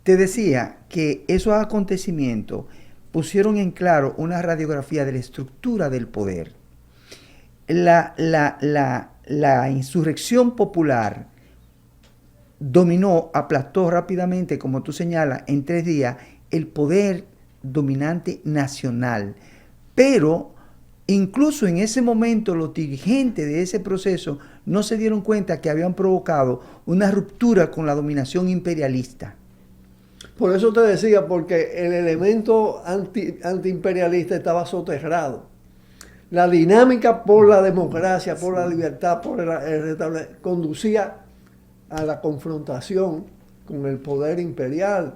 Te decía que esos acontecimientos pusieron en claro una radiografía de la estructura del poder. La insurrección popular dominó, aplastó rápidamente, como tú señalas, en 3 días, el poder dominante nacional. Pero incluso en ese momento los dirigentes de ese proceso no se dieron cuenta que habían provocado una ruptura con la dominación imperialista. Por eso te decía, porque el elemento antiimperialista estaba soterrado. La dinámica por la democracia, por la libertad, por el restablecimiento, conducía a la confrontación con el poder imperial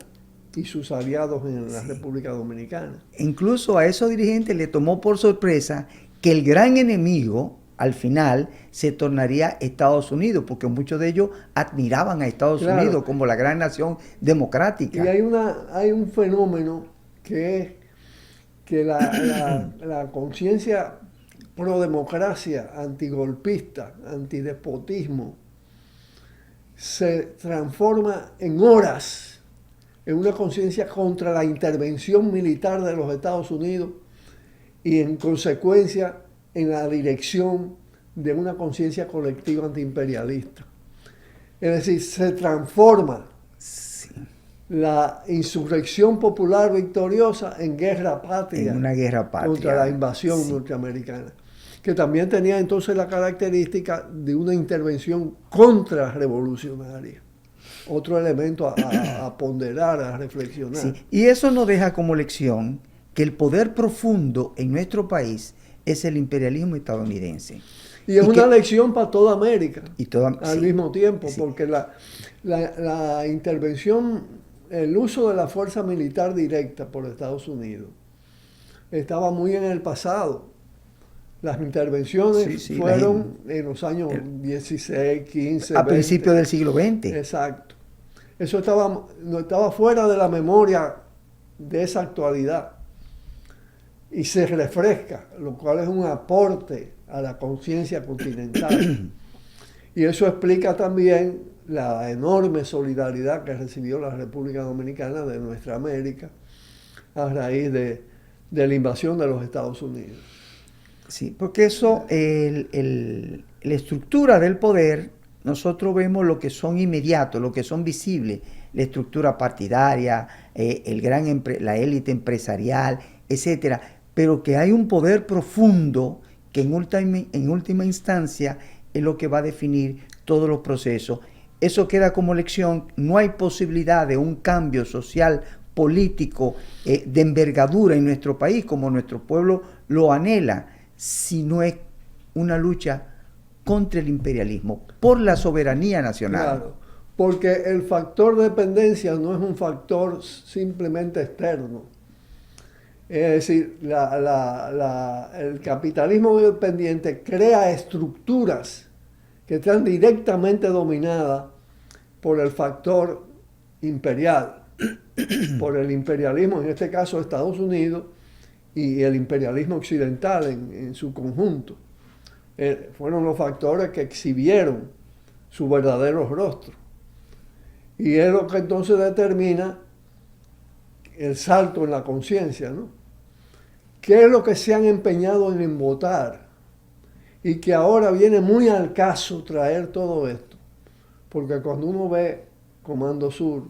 y sus aliados en la República Dominicana. Incluso a esos dirigentes le tomó por sorpresa que el gran enemigo al final se tornaría Estados Unidos, porque muchos de ellos admiraban a Estados Unidos como la gran nación democrática. Y hay un fenómeno que es que la conciencia pro democracia, antigolpista, antidespotismo, se transforma en horas en una conciencia contra la intervención militar de los Estados Unidos y en consecuencia en la dirección de una conciencia colectiva antiimperialista. Es decir, se transforma la insurrección popular victoriosa en guerra patria. En una guerra patria. Contra la invasión norteamericana. Que también tenía entonces la característica de una intervención contrarrevolucionaria. Otro elemento a ponderar, a reflexionar. Sí. Y eso nos deja como lección que el poder profundo en nuestro país es el imperialismo estadounidense. Y es una lección para toda América al mismo tiempo, sí. Porque la intervención, el uso de la fuerza militar directa por Estados Unidos estaba muy en el pasado. Las intervenciones fueron en los años 16, 15, a principios del siglo XX. Exacto. Eso estaba fuera de la memoria de esa actualidad. Y se refresca, lo cual es un aporte a la conciencia continental. Y eso explica también la enorme solidaridad que recibió la República Dominicana de nuestra América a raíz de la invasión de los Estados Unidos. Sí, porque eso, la estructura del poder, nosotros vemos lo que son inmediatos, lo que son visibles, la estructura partidaria, la élite empresarial, etcétera, pero que hay un poder profundo que en última instancia es lo que va a definir todos los procesos. Eso queda como lección. No hay posibilidad de un cambio social, político, de envergadura en nuestro país, como nuestro pueblo lo anhela, si no es una lucha contra el imperialismo, por la soberanía nacional. Claro, porque el factor de dependencia no es un factor simplemente externo. Es decir, el capitalismo dependiente crea estructuras que están directamente dominadas por el factor imperial, por el imperialismo, en este caso Estados Unidos, y el imperialismo occidental en su conjunto. Fueron los factores que exhibieron su verdadero rostro. Y es lo que entonces determina el salto en la conciencia, ¿no? ¿Qué es lo que se han empeñado en embotar? Y que ahora viene muy al caso traer todo esto. Porque cuando uno ve Comando Sur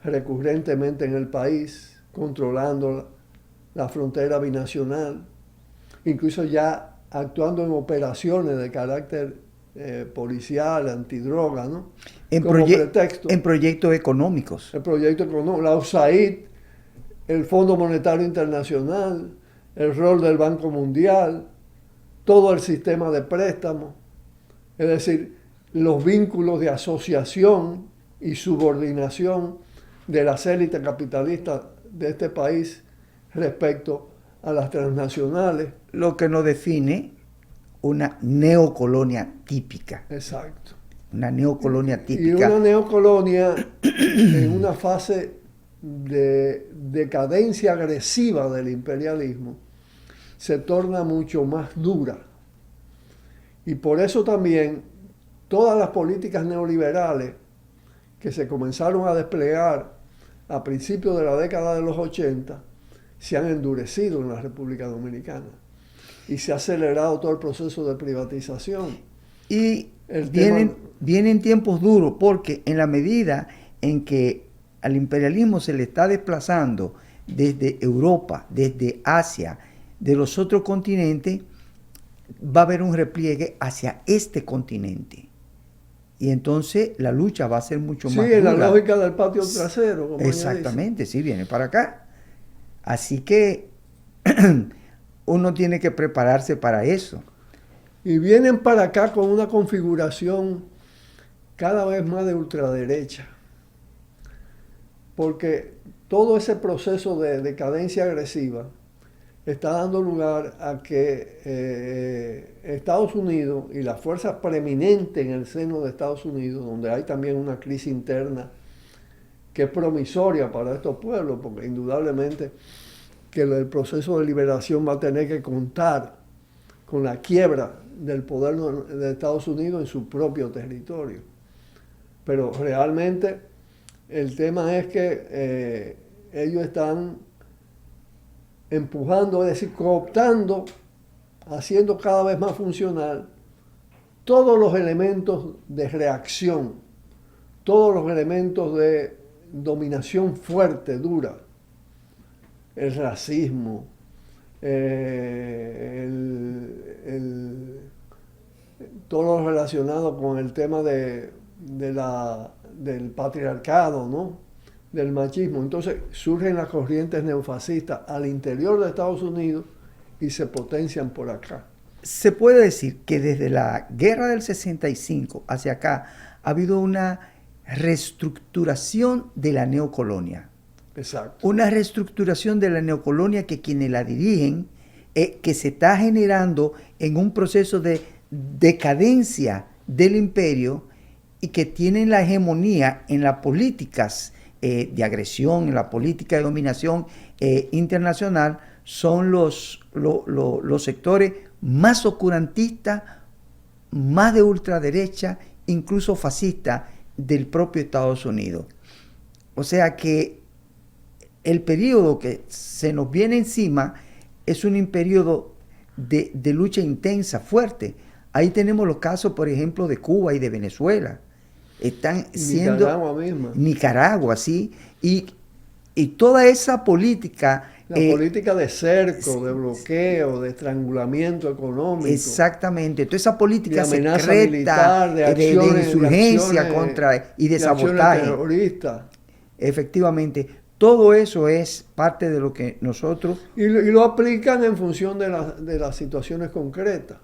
recurrentemente en el país, controlando la frontera binacional, incluso ya actuando en operaciones de carácter policial, antidroga, ¿no? Como pretexto. En proyectos económicos. El proyecto económico, la USAID, el Fondo Monetario Internacional, el rol del Banco Mundial, todo el sistema de préstamos, es decir, los vínculos de asociación y subordinación de las élites capitalistas de este país respecto a las transnacionales. Lo que nos define una neocolonia típica. Exacto. Una neocolonia típica. Y una neocolonia en una fase de decadencia agresiva del imperialismo se torna mucho más dura. Y por eso también todas las políticas neoliberales que se comenzaron a desplegar a principios de la década de los 80 se han endurecido en la República Dominicana y se ha acelerado todo el proceso de privatización. Y vienen tiempos duros, porque en la medida en que al imperialismo se le está desplazando desde Europa, desde Asia, de los otros continentes, va a haber un repliegue hacia este continente. Y entonces la lucha va a ser mucho más dura. Sí, en la lógica del patio trasero. Como exactamente, sí, viene para acá. Así que uno tiene que prepararse para eso. Y vienen para acá con una configuración cada vez más de ultraderecha. Porque todo ese proceso de decadencia agresiva está dando lugar a que Estados Unidos y las fuerzas preeminentes en el seno de Estados Unidos, donde hay también una crisis interna que es promisoria para estos pueblos, porque indudablemente que el proceso de liberación va a tener que contar con la quiebra del poder de Estados Unidos en su propio territorio. Pero realmente el tema es que ellos están empujando, es decir, cooptando, haciendo cada vez más funcional todos los elementos de reacción, todos los elementos de dominación fuerte, dura, el racismo, todo lo relacionado con el tema del patriarcado, ¿no? Del machismo. Entonces surgen las corrientes neofascistas al interior de Estados Unidos y se potencian por acá. Se puede decir que desde la guerra del 65 hacia acá ha habido una reestructuración de la neocolonia. Exacto. Una reestructuración de la neocolonia que quienes la dirigen, que se está generando en un proceso de decadencia del imperio y que tienen la hegemonía en las políticas de agresión, en la política de dominación internacional, son los sectores más oscurantistas, más de ultraderecha, incluso fascista del propio Estados Unidos. O sea que el periodo que se nos viene encima es un periodo de lucha intensa, fuerte. Ahí tenemos los casos, por ejemplo, de Cuba y de Venezuela. Están siendo Nicaragua, sí, y toda esa política, la política de cerco, de bloqueo, de estrangulamiento económico, exactamente, toda esa política de amenaza secreta militar, de insurgencia contra y de sabotaje terrorista. Efectivamente, todo eso es parte de lo que nosotros y lo aplican en función de las situaciones concretas.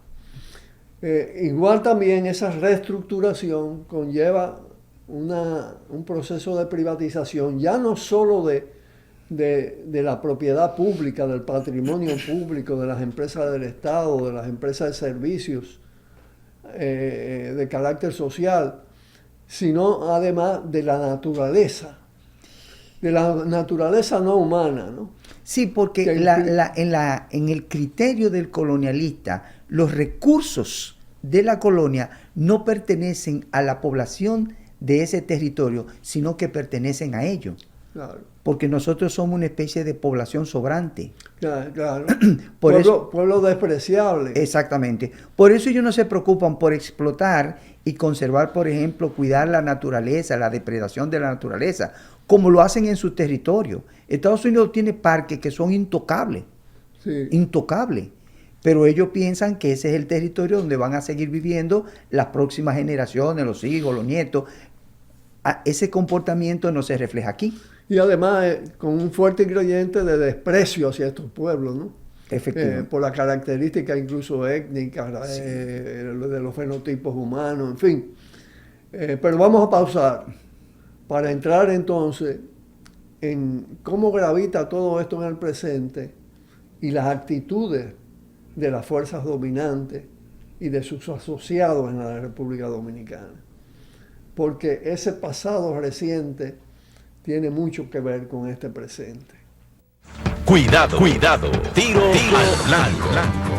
Igual también esa reestructuración conlleva un proceso de privatización, ya no solo de la propiedad pública, del patrimonio público, de las empresas del Estado, de las empresas de servicios de carácter social, sino además de la naturaleza no humana, ¿no? Sí, porque en el criterio del colonialista, los recursos de la colonia no pertenecen a la población de ese territorio, sino que pertenecen a ellos. Claro. Porque nosotros somos una especie de población sobrante. Claro. Pueblo despreciable. Exactamente. Por eso ellos no se preocupan por explotar y conservar, por ejemplo, cuidar la naturaleza, la depredación de la naturaleza, como lo hacen en su territorio. Estados Unidos tiene parques que son intocables. Sí. Intocables. Pero ellos piensan que ese es el territorio donde van a seguir viviendo las próximas generaciones, los hijos, los nietos. Ese comportamiento no se refleja aquí. Y además con un fuerte ingrediente de desprecio hacia estos pueblos, ¿no? Efectivamente. Por la característica incluso étnica, sí, de los fenotipos humanos, en fin. Pero vamos a pausar para entrar entonces en cómo gravita todo esto en el presente y las actitudes de las fuerzas dominantes y de sus asociados en la República Dominicana. Porque ese pasado reciente tiene mucho que ver con este presente. Cuidado, tiro al blanco.